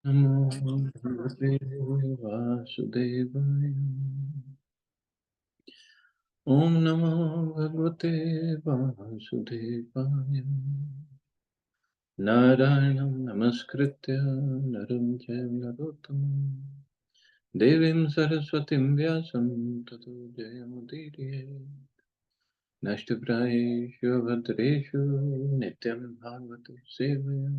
Namo Bhagavate Vasudevaya. Om Namo Bhagavate Vasudevaya. Narayanam Namaskritya Naram Chaiva Narottamam Devim Saraswatim Vyasam Tato Jayamudiriye. Nashtaprayeshu Bhadreshu Nityam Bhagavate Sevaya.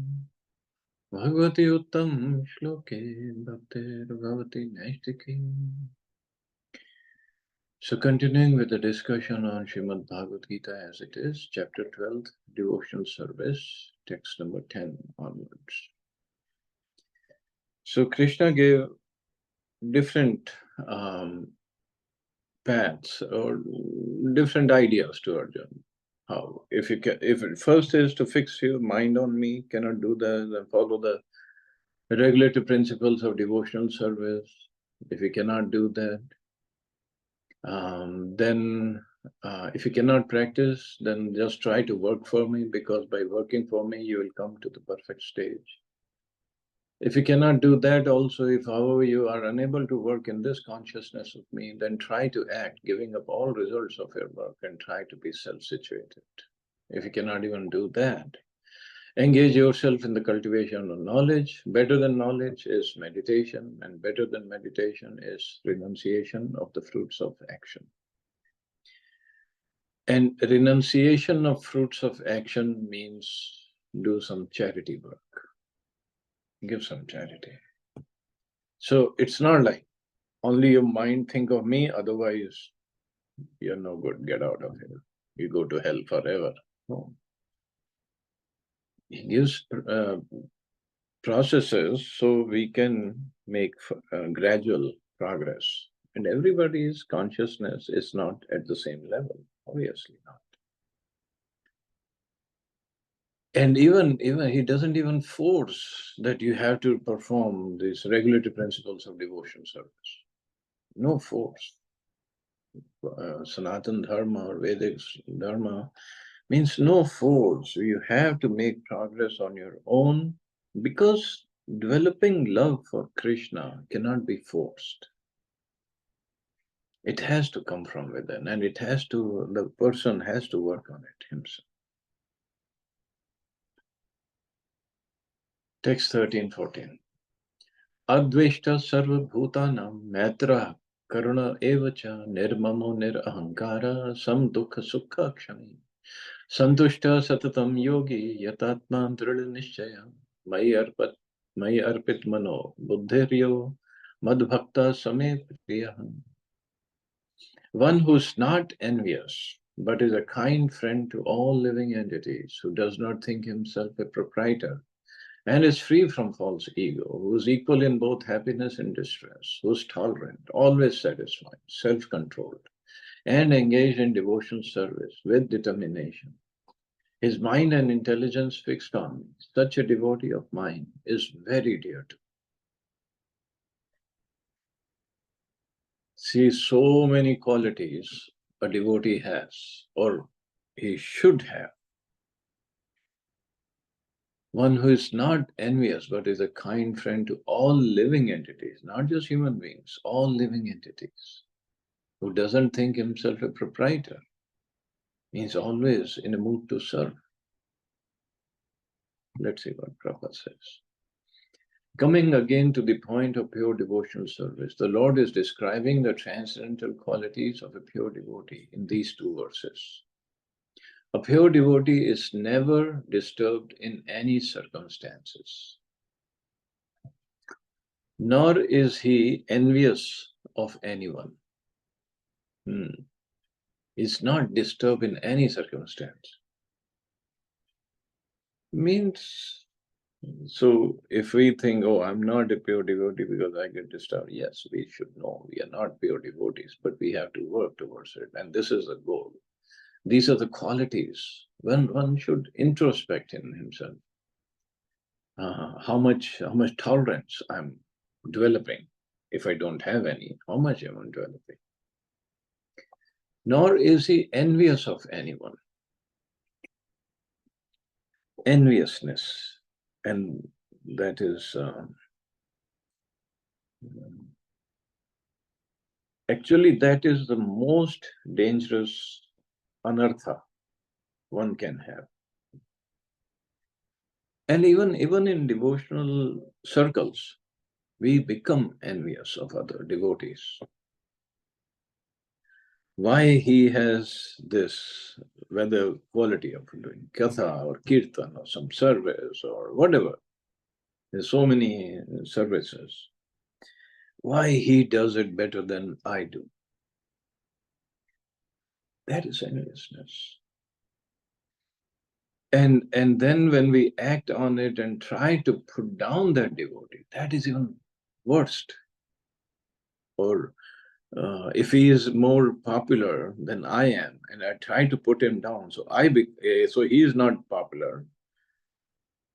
Bhagavati Uttam Shloke Bhaktir Bhavati Naistiki. So continuing with the discussion on Srimad Bhagavad Gita as it is, chapter 12, devotional service, text number 10 onwards. So Krishna gave different paths or different ideas to Arjuna. How, if it first is to fix your mind on me, cannot do that, then follow the regulative principles of devotional service. If you cannot do that, then if you cannot practice, then just try to work for me, because by working for me, you will come to the perfect stage. If you cannot do that also, if however you are unable to work in this consciousness of me, then try to act, giving up all results of your work and try to be self-situated. If you cannot even do that, engage yourself in the cultivation of knowledge. Better than knowledge is meditation, and better than meditation is renunciation of the fruits of action. And renunciation of fruits of action means do some charity work, give some charity. So it's not like only your mind think of me, otherwise you're no good, get out of here, you go to hell forever. No. He gives processes so we can make gradual progress. And everybody's consciousness is not at the same level, obviously not. And even he doesn't even force that you have to perform these regulatory principles of devotion service. No force. Sanatan Dharma or Vedic Dharma means no force. You have to make progress on your own, because developing love for Krishna cannot be forced. It has to come from within, and the person has to work on it himself. Text 13-14. Adveshta sarva bhutanam maitra karuna evacha nirmamo nirahankara sam dukha sukha kshami santushta satatam yogi yatatma drida nishchaya mai arpit mano buddhiryo madbhakta same priyahan. One who's not envious, but is a kind friend to all living entities, who does not think himself a proprietor, and is free from false ego, who is equal in both happiness and distress, who is tolerant, always satisfied, self-controlled, and engaged in devotional service with determination. His mind and intelligence fixed on me. Such a devotee of mine is very dear to me. See, so many qualities a devotee has, or he should have. One who is not envious, but is a kind friend to all living entities, not just human beings, all living entities. Who doesn't think himself a proprietor, means always in a mood to serve. Let's see what Prabhupada says. Coming again to the point of pure devotional service, the Lord is describing the transcendental qualities of a pure devotee in these two verses. A pure devotee is never disturbed in any circumstances, nor is he envious of anyone. Is not disturbed in any circumstance. Means, so if we think, oh, I'm not a pure devotee because I get disturbed, yes, we should know we are not pure devotees, but we have to work towards it. And this is the goal. These are the qualities when one should introspect in himself. How much tolerance I'm developing. If I don't have any, how much am I developing? Nor is he envious of anyone. Enviousness, and that is Actually, that is the most dangerous anartha one can have. And even in devotional circles, we become envious of other devotees. Why he has this, whether quality of doing katha or kirtan or some service or whatever, there's so many services. Why he does it better than I do? That is enviousness. And then when we act on it and try to put down that devotee, that is even worst. Or if he is more popular than I am, and I try to put him down, so he is not popular.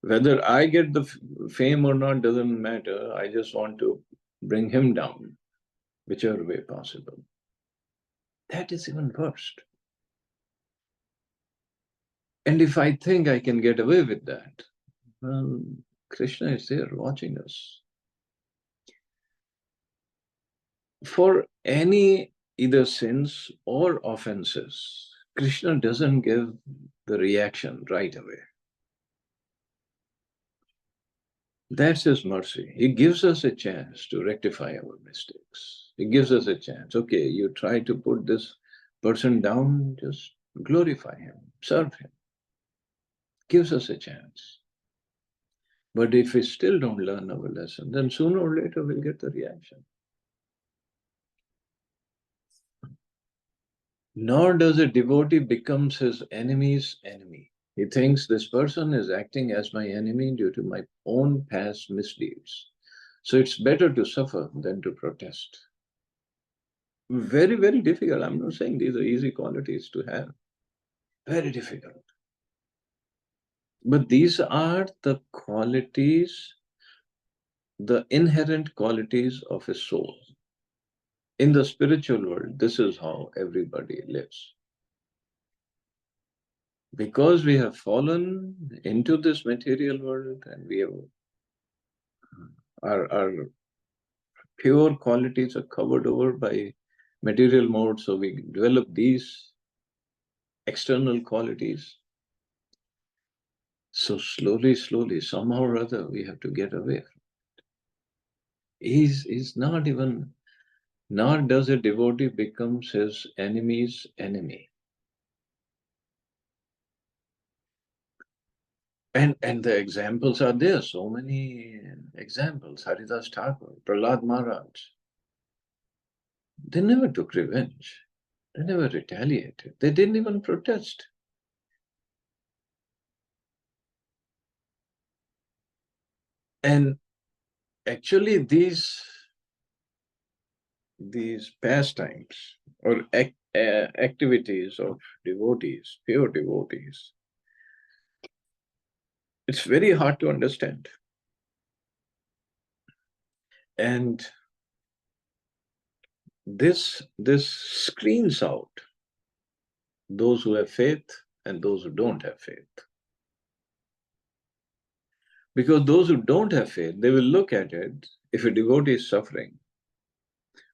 Whether I get the fame or not doesn't matter. I just want to bring him down, whichever way possible. That is even worst. And if I think I can get away with that, well, Krishna is there watching us. For any either sins or offenses, Krishna doesn't give the reaction right away. That's his mercy. He gives us a chance to rectify our mistakes. He gives us a chance. Okay, you try to put this person down, just glorify him, serve him. Gives us a chance. But if we still don't learn our lesson, then sooner or later we'll get the reaction. Nor does a devotee becomes his enemy's enemy. He thinks this person is acting as my enemy due to my own past misdeeds. So it's better to suffer than to protest. Very, very difficult. I'm not saying these are easy qualities to have. Very difficult. But these are the qualities, the inherent qualities of a soul. In the spiritual world, this is how everybody lives. Because we have fallen into this material world and we have our pure qualities are covered over by material mode, so we develop these external qualities. So slowly, somehow or other, we have to get away from it. He's not even, nor does a devotee becomes his enemy's enemy. And the examples are there, so many examples. Haridas Thakur, Prahlad Maharaj. They never took revenge. They never retaliated. They didn't even protest. And actually, these pastimes or activities of devotees, pure devotees, it's very hard to understand. And this screens out those who have faith and those who don't have faith. Because those who don't have faith, they will look at it. If a devotee is suffering,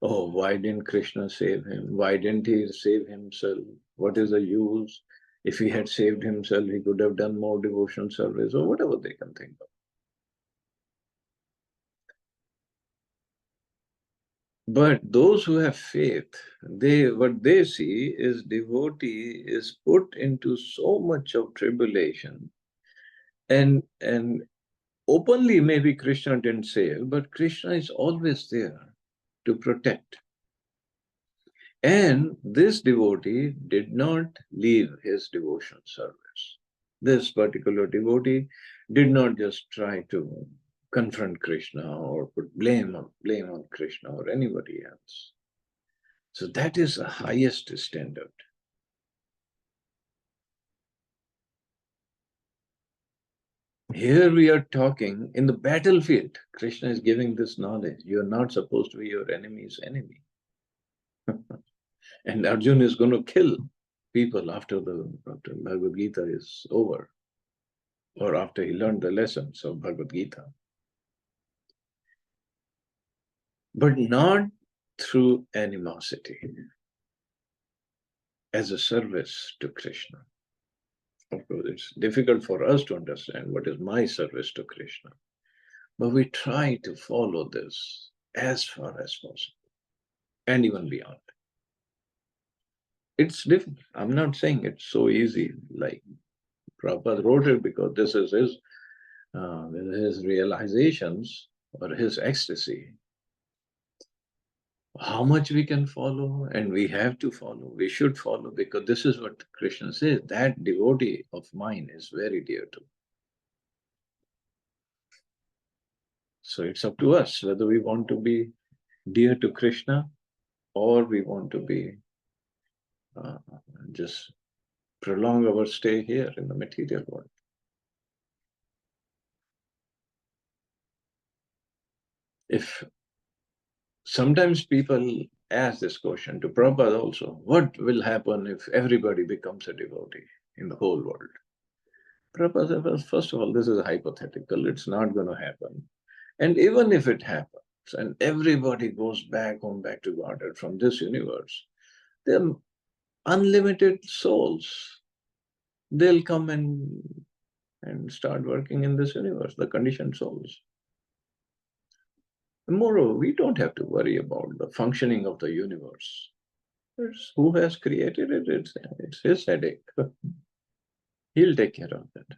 oh, why didn't Krishna save him? Why didn't he save himself? What is the use? If he had saved himself, he could have done more devotional service or whatever they can think of. But those who have faith, what they see is devotee is put into so much of tribulation, and openly maybe Krishna didn't save, but Krishna is always there to protect. And this devotee did not leave his devotional service. This particular devotee did not just try to confront Krishna or put blame on Krishna or anybody else. So that is the highest standard. Here we are talking in the battlefield. Krishna is giving this knowledge. You are not supposed to be your enemy's enemy. And Arjuna is going to kill people after Bhagavad Gita is over, or after he learned the lessons of Bhagavad Gita. but not through animosity, as a service to Krishna. Of course, it's difficult for us to understand what is my service to Krishna, but we try to follow this as far as possible and even beyond. It's difficult. I'm not saying it's so easy, like Prabhupada wrote it because this is his realizations or his ecstasy. How much we can follow, and we have to follow, we should follow, because this is what Krishna says, that devotee of mine is very dear to me. So it's up to us whether we want to be dear to Krishna or we want to be just prolong our stay here in the material world. If sometimes people ask this question to Prabhupada also, what will happen if everybody becomes a devotee in the whole world? Prabhupada said, well, first of all, this is hypothetical. It's not going to happen. And even if it happens and everybody goes back home, back to Godhead from this universe, they're unlimited souls. They'll come and start working in this universe, the conditioned souls. Moreover, we don't have to worry about the functioning of the universe. It's who has created it, it's his headache. He'll take care of that.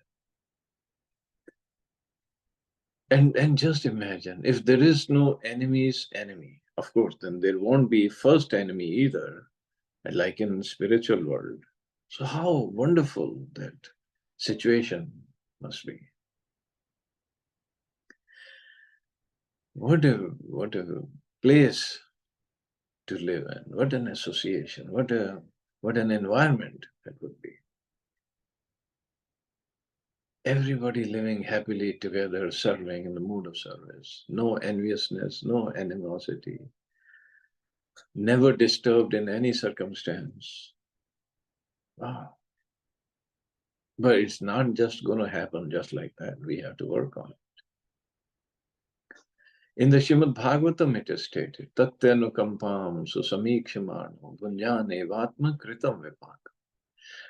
And just imagine, if there is no enemy's enemy, of course, then there won't be first enemy either, like in spiritual world. So how wonderful that situation must be. What a place to live in, what an association, what an environment that would be. Everybody living happily together, serving in the mood of service. No enviousness, no animosity. Never disturbed in any circumstance. Wow. But it's not just going to happen just like that. We have to work on it. In the Srimad Bhagavatam it is stated, Tatyanukampam susamikshimano punyane vatma kritam vipaka.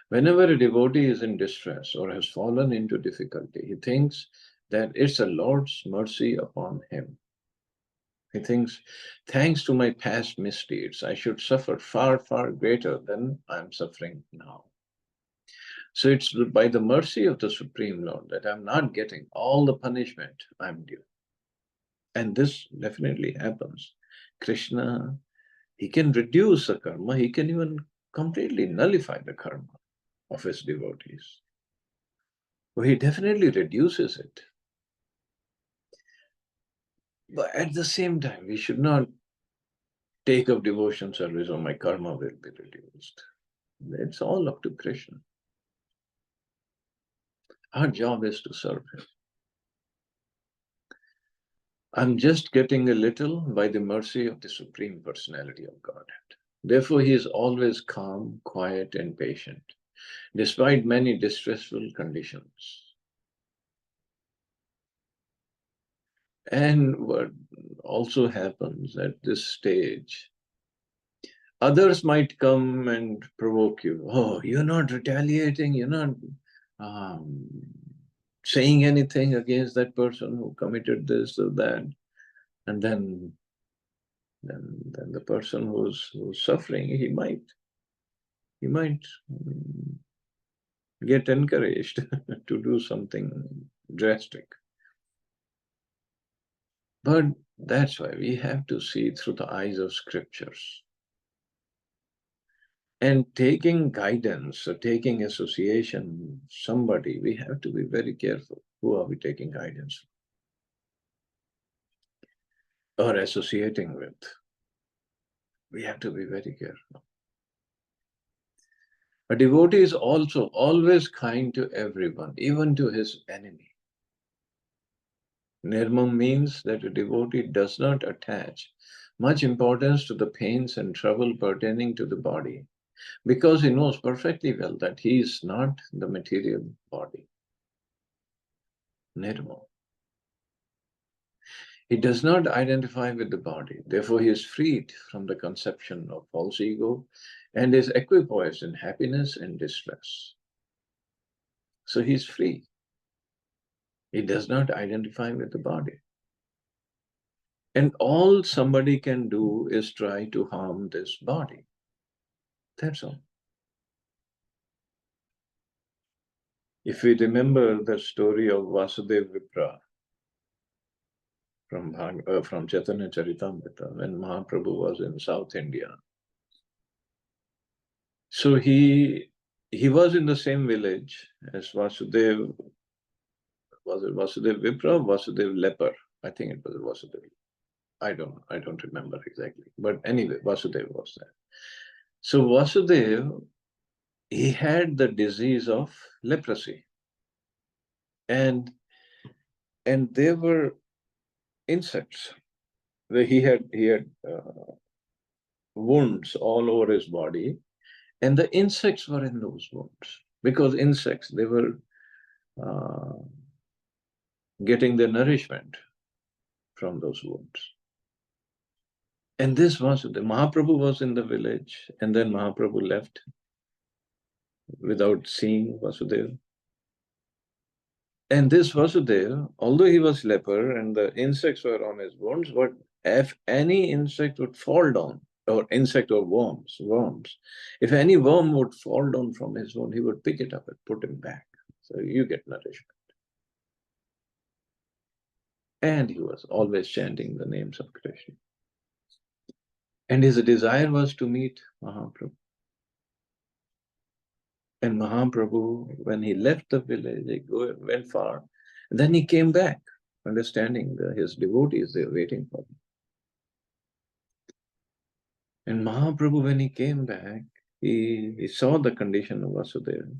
Whenever a devotee is in distress or has fallen into difficulty, he thinks that it's the Lord's mercy upon him. He thinks, thanks to my past misdeeds, I should suffer far, far greater than I'm suffering now. So it's by the mercy of the Supreme Lord that I'm not getting all the punishment I'm due. And this definitely happens. Krishna, he can reduce the karma, he can even completely nullify the karma of his devotees. Well, he definitely reduces it. But at the same time, we should not take up devotion service or my karma will be reduced. It's all up to Krishna. Our job is to serve him. I'm just getting a little by the mercy of the Supreme Personality of Godhead. Therefore, he is always calm, quiet, and patient, despite many distressful conditions. And what also happens at this stage, others might come and provoke you. Oh, you're not retaliating, you're not saying anything against that person who committed this or that. And then the person who's suffering, he might get encouraged to do something drastic. But that's why we have to see through the eyes of scriptures. And taking guidance or taking association, somebody, we have to be very careful. Who are we taking guidance from? Or associating with? We have to be very careful. A devotee is also always kind to everyone, even to his enemy. Nirmam means that a devotee does not attach much importance to the pains and trouble pertaining to the body, because he knows perfectly well that he is not the material body. Nirmam. He does not identify with the body. Therefore, he is freed from the conception of false ego and is equipoised in happiness and distress. So he's free. He does not identify with the body. And all somebody can do is try to harm this body. That's all. If we remember the story of Vasudeva Vipra from Chaitanya Charitamrita, when Mahaprabhu was in South India. So he was in the same village as Vasudeva. Was it Vasudeva Vipra, Vasudeva Leper? I think it was Vasudeva. I don't remember exactly. But anyway, Vasudeva was there. So Vasudeva, he had the disease of leprosy. And there were insects. He had wounds all over his body, and the insects were in those wounds, because insects, they were getting their nourishment from those wounds. And this was the Mahaprabhu was in the village, and then Mahaprabhu left without seeing Vasudeva. And this Vasudeva, although he was leper and the insects were on his wounds, but if any insect would fall down, or insect or worms, if any worm would fall down from his wound, he would pick it up and put him back. So you get nourishment. And he was always chanting the names of Krishna. And his desire was to meet Mahaprabhu. And Mahaprabhu, when he left the village, he went far. And then he came back, understanding that his devotees, they were waiting for him. And Mahaprabhu, when he came back, he saw the condition of Vasudeva.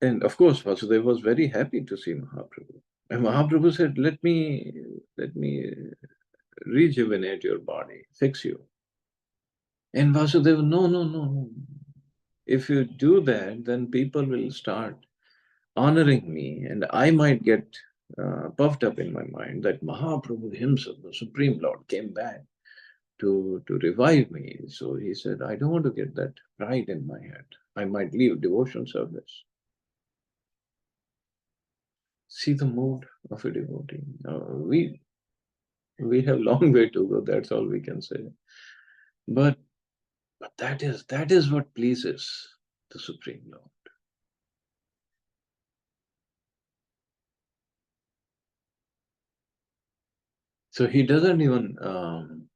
And of course, Vasudeva was very happy to see Mahaprabhu. And Mahaprabhu said, let me rejuvenate your body, fix you. And Vasudeva, no. If you do that, then people will start honoring me, and I might get puffed up in my mind that Mahaprabhu himself, the Supreme Lord, came back to revive me. So he said, I don't want to get that pride in my head. I might leave devotion service. See the mood of a devotee. We have long way to go, that's all we can say. But that is what pleases the Supreme Lord. So he doesn't even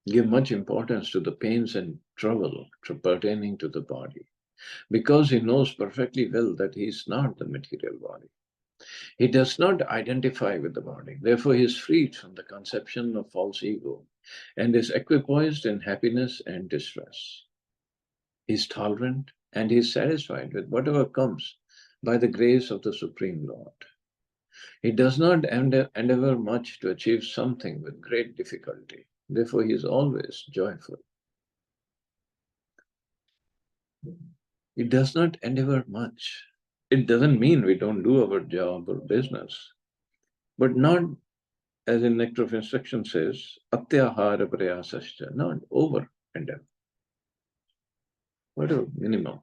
give much importance to the pains and trouble pertaining to the body, because he knows perfectly well that he is not the material body. He does not identify with the body. Therefore, he is freed from the conception of false ego and is equipoised in happiness and distress. He is tolerant and he is satisfied with whatever comes by the grace of the Supreme Lord. He does not endeavor much to achieve something with great difficulty. Therefore, he is always joyful. He does not endeavor much. It doesn't mean we don't do our job or business, but not, as in Nectar of Instruction says, atyahara prayasascha, not over endeavor. What a minimum.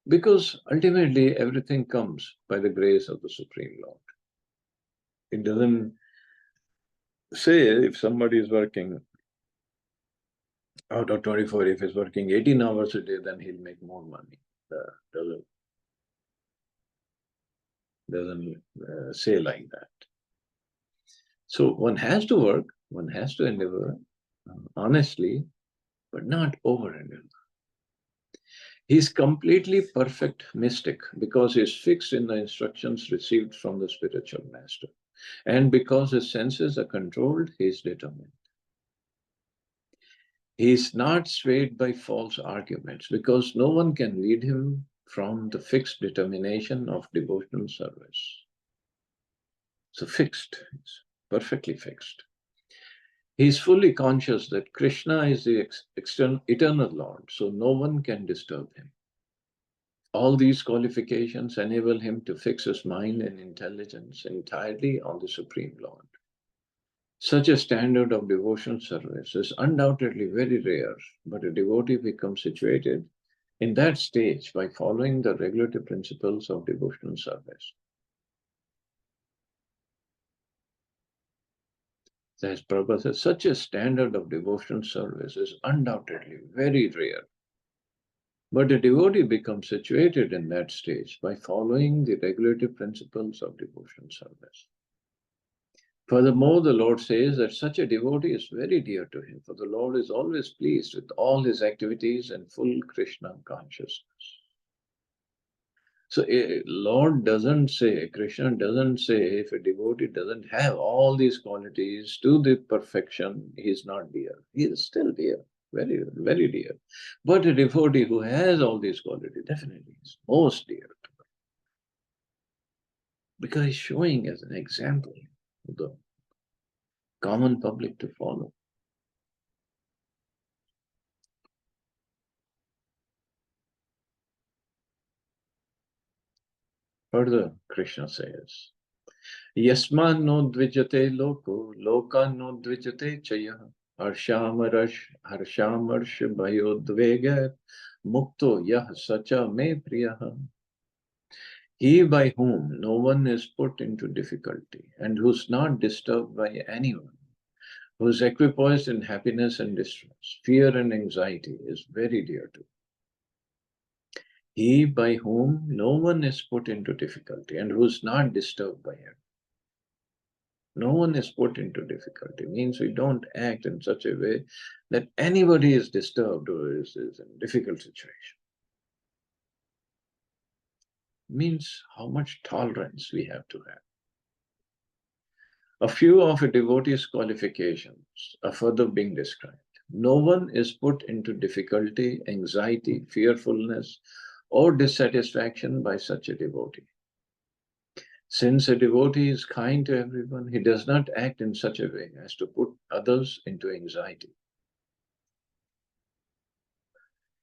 Because ultimately everything comes by the grace of the Supreme Lord. It doesn't say if somebody is working out of 24, if he's working 18 hours a day, then he'll make more money. Doesn't say like that. So one has to work, one has to endeavor honestly, but not over endeavor. He's completely perfect mystic because he's fixed in the instructions received from the spiritual master. And because his senses are controlled, he is determined. He is not swayed by false arguments because no one can lead him from the fixed determination of devotional service. So fixed, it's perfectly fixed. He is fully conscious that Krishna is the eternal Lord, so no one can disturb him. All these qualifications enable him to fix his mind and intelligence entirely on the Supreme Lord. Such a standard of devotional service is undoubtedly very rare, but a devotee becomes situated in that stage by following the regulative principles of devotional service. As Prabhupada says, such a standard of devotional service is undoubtedly very rare. But a devotee becomes situated in that stage by following the regulative principles of devotional service. Furthermore, the Lord says that such a devotee is very dear to him, for the Lord is always pleased with all his activities and full Krishna consciousness. So, Lord doesn't say, Krishna doesn't say, if a devotee doesn't have all these qualities to the perfection, he is not dear. He is still dear, very, very dear. But a devotee who has all these qualities definitely is most dear to him. Because he's showing as an example to the common public to follow. Further, Krishna says, Yasman no dvijate loko, loka no dvijate chaya, harshamarsh bhayodvega, mukto yah sacha me priyaha. He by whom no one is put into difficulty, and who's not disturbed by anyone, who is equipoised in happiness and distress, fear and anxiety, is very dear to. He by whom no one is put into difficulty, and who is not disturbed by it. No one is put into difficulty. Means we don't act in such a way that anybody is disturbed or is in a difficult situation. Means how much tolerance we have to have. A few of a devotee's qualifications are further being described. No one is put into difficulty, anxiety, fearfulness, or dissatisfaction by such a devotee. Since a devotee is kind to everyone, he does not act in such a way as to put others into anxiety.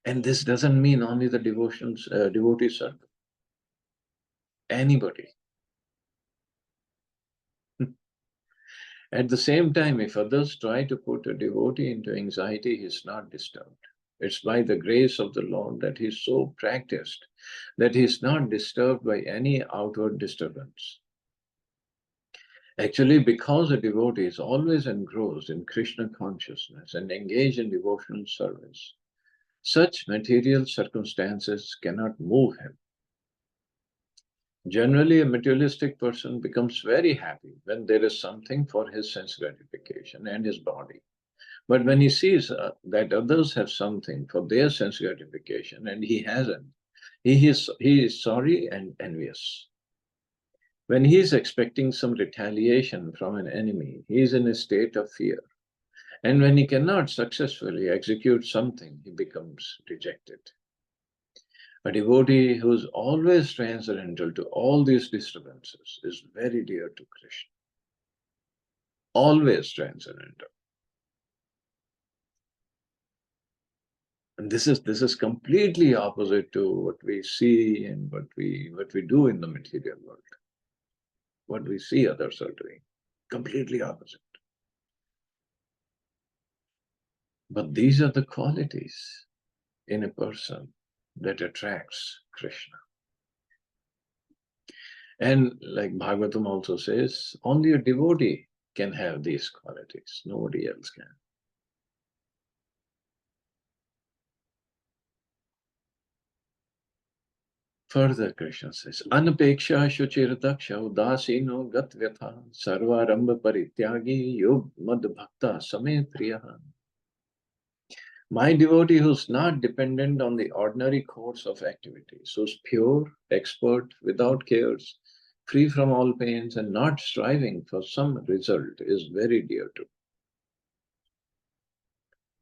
And this doesn't mean only the devotee circle. Anybody. At the same time, if others try to put a devotee into anxiety, he is not disturbed. It's by the grace of the Lord that he is so practiced that he is not disturbed by any outward disturbance. Actually, because a devotee is always engrossed in Krishna consciousness and engaged in devotional service, such material circumstances cannot move him. Generally, a materialistic person becomes very happy when there is something for his sense gratification and his body. But when he sees that others have something for their sense gratification and he hasn't, he is sorry and envious. When he is expecting some retaliation from an enemy, he is in a state of fear. And when he cannot successfully execute something, he becomes dejected. A devotee who is always transcendental to all these disturbances is very dear to Krishna. Always transcendental. And this is completely opposite to what we see and what we do in the material world. What we see others are doing. Completely opposite. But these are the qualities in a person that attracts Krishna. And like Bhagavatam also says, only a devotee can have these qualities. Nobody else can. Further, Krishna says, Anapeksha shuchirdaksha udasino gatvyatha sarvarambha parityagi yog mad bhakta same priyaha. My devotee who's not dependent on the ordinary course of activities, who's pure, expert, without cares, free from all pains, and not striving for some result is very dear to.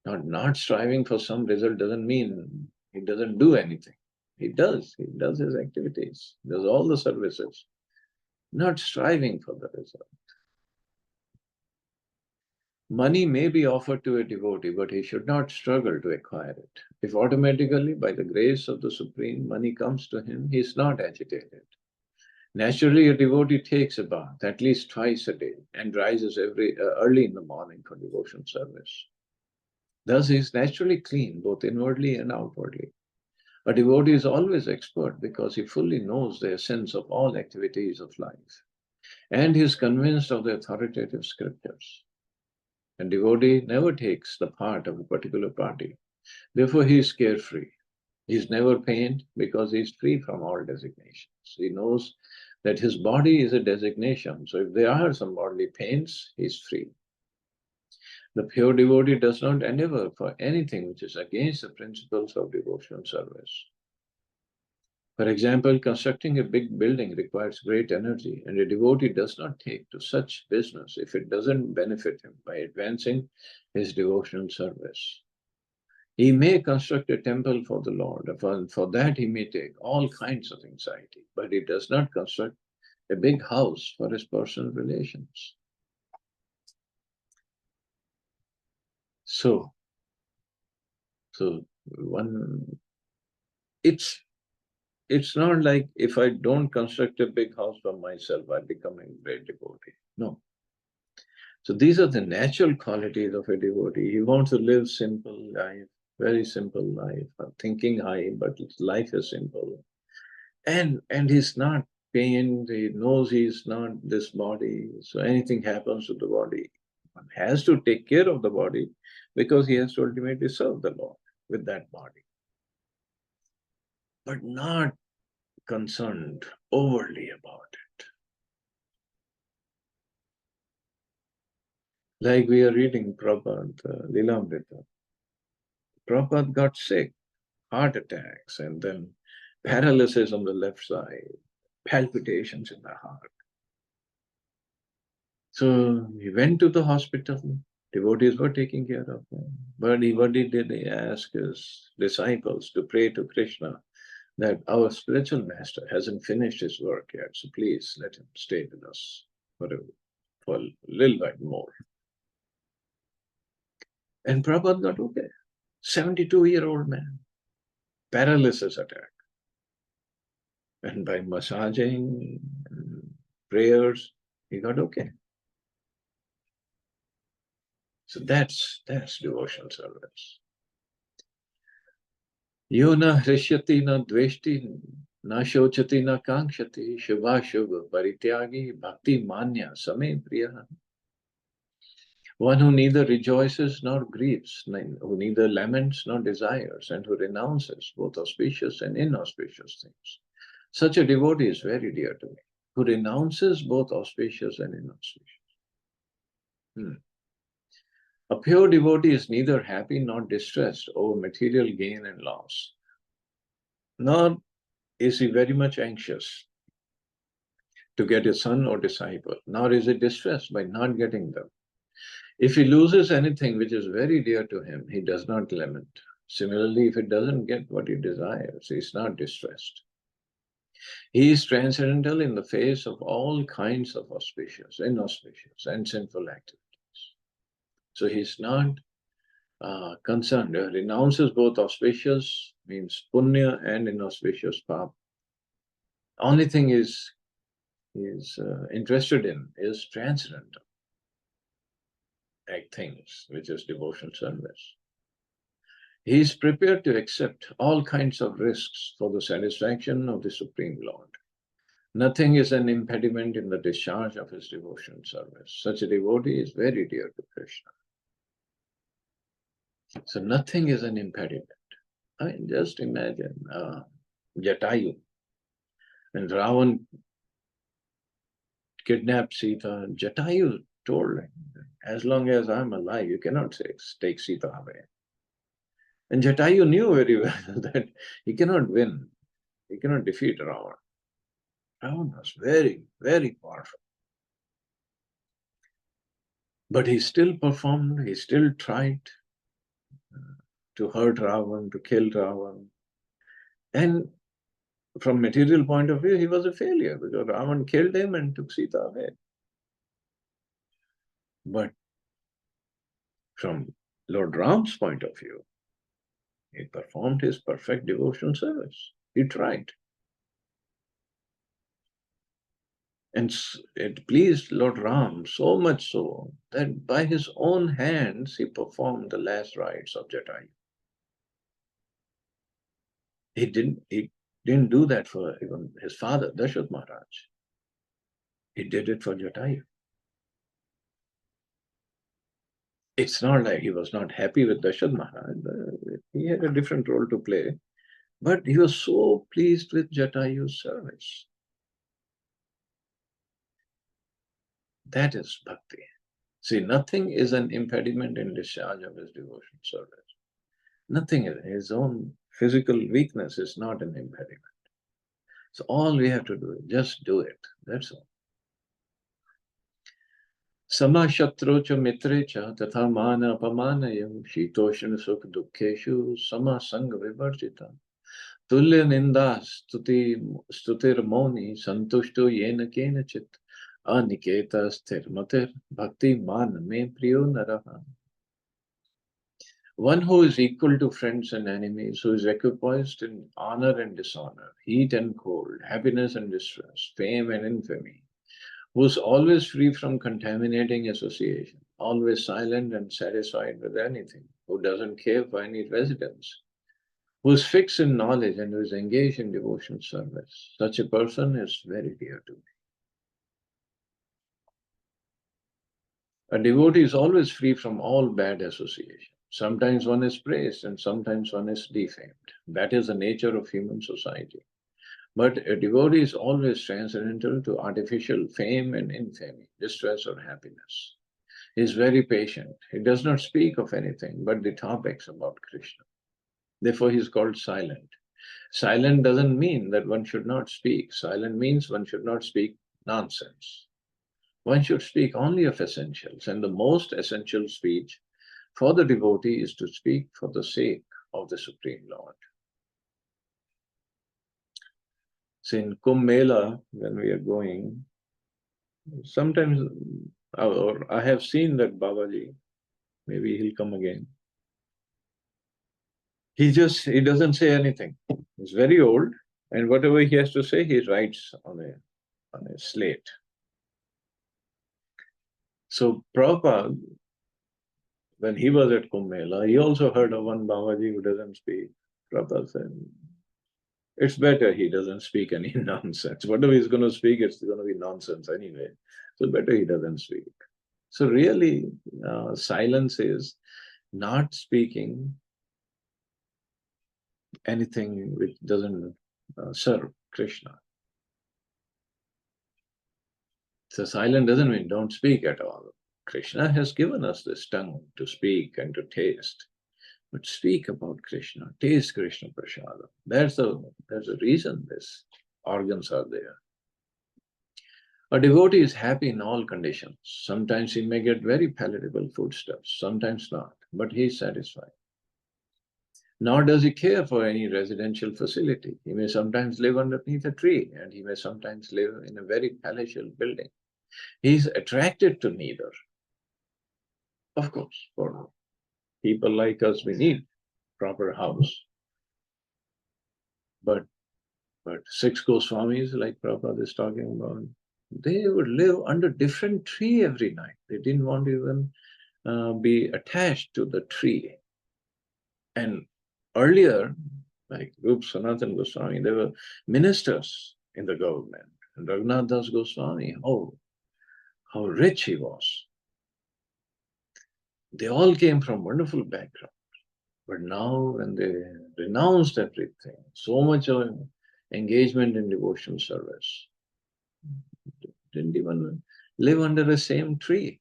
Not striving for some result doesn't mean he doesn't do anything. He does his activities, does all the services, not striving for the result. Money may be offered to a devotee, but he should not struggle to acquire it. If automatically, by the grace of the Supreme, money comes to him, he is not agitated. Naturally, a devotee takes a bath at least twice a day and rises early in the morning for devotion service. Thus, he is naturally clean, both inwardly and outwardly. A devotee is always expert because he fully knows the essence of all activities of life, and he is convinced of the authoritative scriptures. A devotee never takes the part of a particular party. Therefore, he is carefree. He is never pained because he is free from all designations. He knows that his body is a designation. So if there are some bodily pains, he is free. The pure devotee does not endeavor for anything which is against the principles of devotional service. For example, constructing a big building requires great energy, and a devotee does not take to such business if it doesn't benefit him by advancing his devotional service. He may construct a temple for the Lord, and for that he may take all kinds of anxiety, but he does not construct a big house for his personal relations. So it's not like if I don't construct a big house for myself, I become a great devotee. No. So these are the natural qualities of a devotee. He wants to live simple life, very simple life, thinking high, but his life is simple. And he's not pained, he knows he's not this body. So anything happens to the body, one has to take care of the body because he has to ultimately serve the Lord with that body. But not concerned overly about it. Like we are reading Prabhupada, Lilamrita. Prabhupada got sick, heart attacks, and then paralysis on the left side, palpitations in the heart. So he went to the hospital. Devotees were taking care of him. But what he did, he asked his disciples to pray to Krishna that our spiritual master hasn't finished his work yet, so please let him stay with us for a little bit more. And Prabhupada got okay. 72-year-old man, paralysis attack. And by massaging and prayers, he got okay. So that's devotional service. Yo na hrishyati na dveshti na shochati na kankshati shubha shubha parityagi bhakti manya same priya. One who neither rejoices nor grieves, who neither laments nor desires, and who renounces both auspicious and inauspicious things. Such a devotee is very dear to me, who renounces both auspicious and inauspicious. A pure devotee is neither happy nor distressed over material gain and loss, nor is he very much anxious to get a son or disciple, nor is he distressed by not getting them. If he loses anything which is very dear to him, he does not lament. Similarly, if he doesn't get what he desires, he is not distressed. He is transcendental in the face of all kinds of auspicious, inauspicious, and sinful activities. So he's not concerned. Renounces both auspicious, means punya, and inauspicious pap. Only thing is interested in is transcendental things, which is devotional service. He is prepared to accept all kinds of risks for the satisfaction of the Supreme Lord. Nothing is an impediment in the discharge of his devotional service. Such a devotee is very dear to Krishna. So nothing is an impediment. I mean, just imagine Jatayu. And Ravan kidnapped Sita. Jatayu told him, as long as I'm alive, you cannot take Sita away. And Jatayu knew very well that he cannot win. He cannot defeat Ravan. Ravan was very, very powerful. But he still performed, he still tried to hurt Ravan, to kill Ravan. And from material point of view, he was a failure because Ravan killed him and took Sita away. But From Lord Ram's point of view, he performed his perfect devotional service. He tried. And it pleased Lord Ram so much so that by his own hands he performed the last rites of Jatayu. He didn't do that for even his father, Dasharatha Maharaj. He did it for Jatayu. It's not like he was not happy with Dasharatha Maharaj. He had a different role to play. But he was so pleased with Jatayu's service. That is bhakti. See, nothing is an impediment in discharge of his devotional service. Nothing is. His own physical weakness is not an impediment. So all we have to do is just do it. That's all. Sama shatro cha mitre cha tatha mana apamanayam shitoshna sukh dukkheshu sama sangha vivarjita tulya ninda stutir moni santushto yena kenachit aniketa sthirmatir bhakti man me priyo naraha. One who is equal to friends and enemies, who is equipoised in honor and dishonor, heat and cold, happiness and distress, fame and infamy, who is always free from contaminating association, always silent and satisfied with anything, who doesn't care for any residence, who is fixed in knowledge and who is engaged in devotional service. Such a person is very dear to me. A devotee is always free from all bad association. Sometimes one is praised and sometimes one is defamed. That is the nature of human society. But a devotee is always transcendental to artificial fame and infamy, distress or happiness. He is very patient. He does not speak of anything but the topics about Krishna. Therefore, he is called silent. Silent doesn't mean that one should not speak. Silent means one should not speak nonsense. One should speak only of essentials, and the most essential speech for the devotee is to speak for the sake of the Supreme Lord. So in Kumbh Mela, when we are going, sometimes, or I have seen that Babaji, maybe he'll come again. He doesn't say anything. He's very old, and whatever he has to say, he writes on a slate. So Prabhupada, when he was at Kumbh Mela, he also heard of one Babaji who doesn't speak. Prabhupada said, it's better he doesn't speak any nonsense. Whatever he's going to speak, it's going to be nonsense anyway. So better he doesn't speak. So really, silence is not speaking anything which doesn't serve Krishna. So silent doesn't mean don't speak at all. Krishna has given us this tongue to speak and to taste. But speak about Krishna, taste Krishna Prasada. There's a reason these organs are there. A devotee is happy in all conditions. Sometimes he may get very palatable foodstuffs, sometimes not, but he is satisfied. Nor does he care for any residential facility. He may sometimes live underneath a tree, and he may sometimes live in a very palatial building. He is attracted to neither. Of course, for people like us, we need proper house. But 6 Goswamis, like Prabhupada is talking about, they would live under different tree every night. They didn't want to even be attached to the tree. And earlier, like Rup Sanatan Goswami, they were ministers in the government. And Raghunath Das Goswami, how rich he was. They all came from wonderful backgrounds. But now when they renounced everything, so much of engagement in devotional service, didn't even live under the same tree.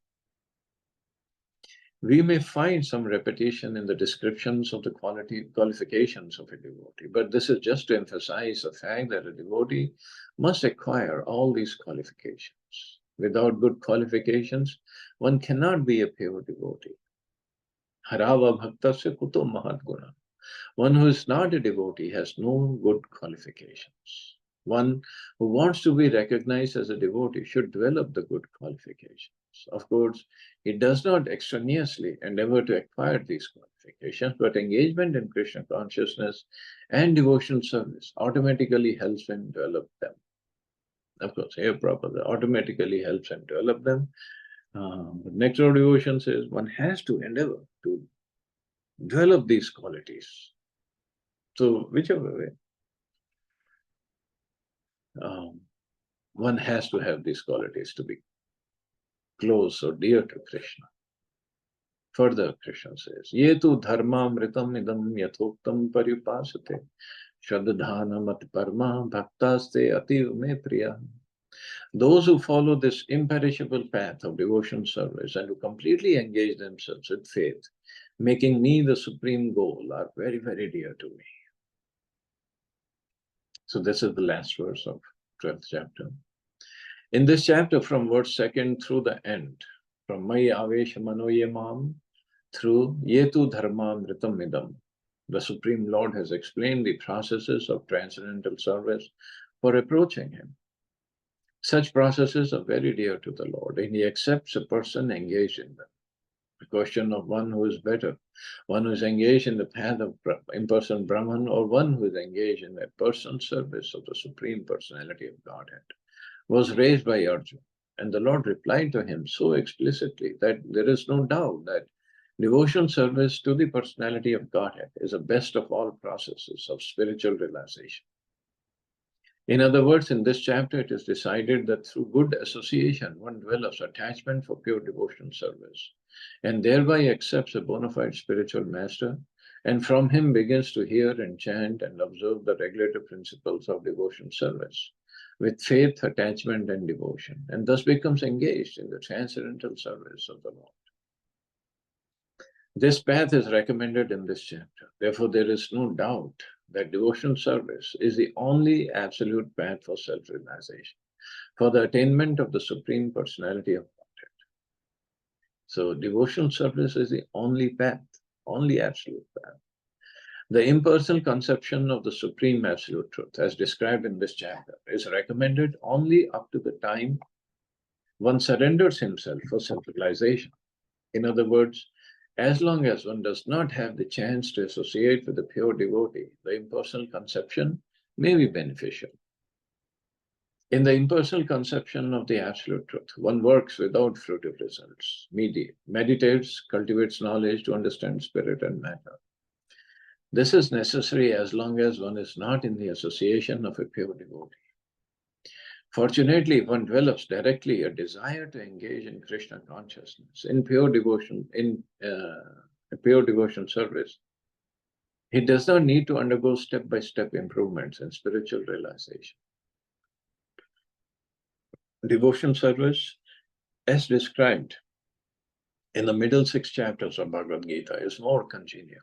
We may find some repetition in the descriptions of the qualifications of a devotee, but this is just to emphasize the fact that a devotee must acquire all these qualifications. Without good qualifications, one cannot be a pure devotee. Harava bhaktasya kuto mahat guna. One who is not a devotee has no good qualifications. One who wants to be recognized as a devotee should develop the good qualifications. Of course, he does not extraneously endeavor to acquire these qualifications, but engagement in Krishna consciousness and devotional service automatically helps him develop them. Of course, here Prabhupada automatically helps him develop them. But Nectar Devotion says one has to endeavor to develop these qualities. So, whichever way, one has to have these qualities to be close or dear to Krishna. Further, Krishna says, Ye tu dharmamritam idam yathoktam paripasate shraddhanamat parma bhaktaste ativ me priya. Those who follow this imperishable path of devotion service and who completely engage themselves with faith, making me the supreme goal, are very, very dear to me. So this is the last verse of 12th chapter. In this chapter, from verse 2nd through the end, from Mai Avesh Manoyamam through Yetu Dharmamritam Idam, the Supreme Lord has explained the processes of transcendental service for approaching Him. Such processes are very dear to the Lord, and He accepts a person engaged in them. The question of one who is better, one who is engaged in the path of impersonal Brahman, or one who is engaged in a personal service of the Supreme Personality of Godhead, was raised by Arjuna. And the Lord replied to him so explicitly that there is no doubt that devotion service to the personality of Godhead is the best of all processes of spiritual realization. In other words, in this chapter, it is decided that through good association, one develops attachment for pure devotion service, and thereby accepts a bona fide spiritual master, and from him begins to hear and chant and observe the regulative principles of devotion service with faith, attachment, and devotion, and thus becomes engaged in the transcendental service of the Lord. This path is recommended in this chapter. Therefore, there is no doubt that devotional service is the only absolute path for self-realization, for the attainment of the Supreme Personality of Godhead. So, devotional service is the only path, only absolute path. The impersonal conception of the Supreme Absolute Truth, as described in this chapter, is recommended only up to the time one surrenders himself for self-realization. In other words, as long as one does not have the chance to associate with the pure devotee, the impersonal conception may be beneficial. In the impersonal conception of the Absolute Truth, one works without fruitive results, meditates, cultivates knowledge to understand spirit and matter. This is necessary as long as one is not in the association of a pure devotee. Fortunately, one develops directly a desire to engage in Krishna consciousness, in pure devotion, pure devotion service. He does not need to undergo step-by-step improvements in spiritual realization. Devotion service, as described in the middle 6 chapters of Bhagavad Gita, is more congenial.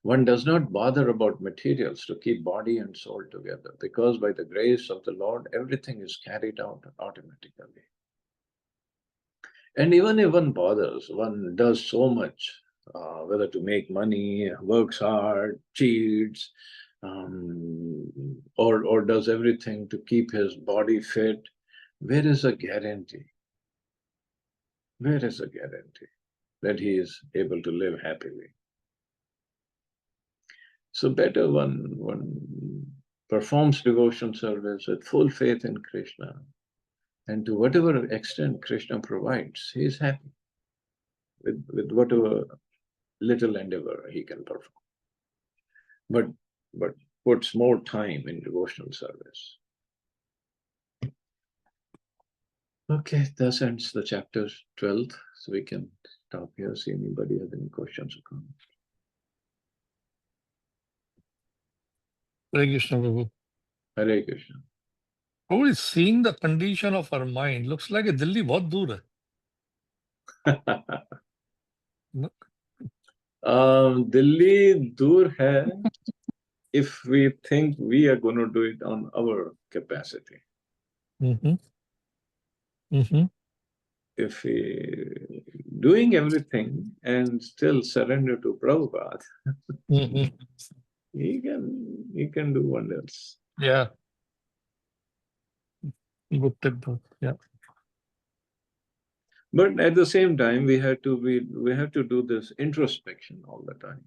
One does not bother about materials to keep body and soul together, because by the grace of the Lord, everything is carried out automatically. And even if one bothers, one does so much, whether to make money, works hard, cheats, or does everything to keep his body fit, where is a guarantee? Where is a guarantee that he is able to live happily? So better one performs devotion service with full faith in Krishna, and to whatever extent Krishna provides, he is happy with whatever little endeavor he can perform. But puts more time in devotional service. Okay, thus ends the chapter 12. So we can stop here, see anybody has any questions or comments. Hare Krishna, Prabhu. Hare Krishna. Prabhu, is seeing the condition of our mind looks like a Delhi बहुत दूर है. No? Delhi dur hai if we think we are going to do it on our capacity. If we doing everything and still surrender to Prabhupada, he can do wonders. Yeah. Good tip, yeah. But at the same time, we have to do this introspection all the time.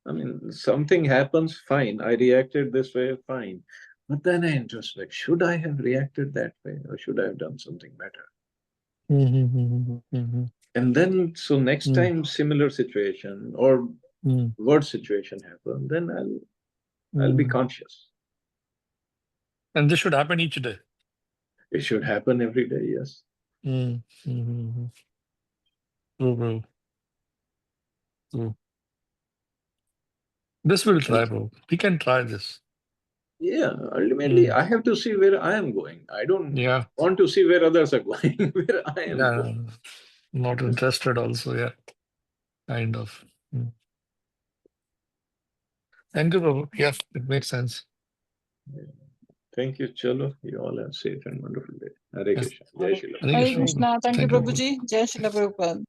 I mean, something happens, fine. I reacted this way, fine. But then I introspect. Should I have reacted that way, or should I have done something better? And then, so next time similar situation or word situation happen, then I'll be conscious. And this should happen each day. It should happen every day, yes. True, bro. True. This will try, bro. We can try this. Yeah, ultimately, I have to see where I am going. I don't Yeah. want to see where others are going, where I am Yeah. going. Not interested also, yeah. Kind of. Thank you, bro. Yeah, it makes sense. Yeah. Thank you, Chalo. You all have safe and wonderful day. Hare Yes. Krishna. Jai Shri Ram. Hare Hare Krishna. Krishna. Thank you, Thank you, bro. Prabhuji. Jai Shri Prabhupada.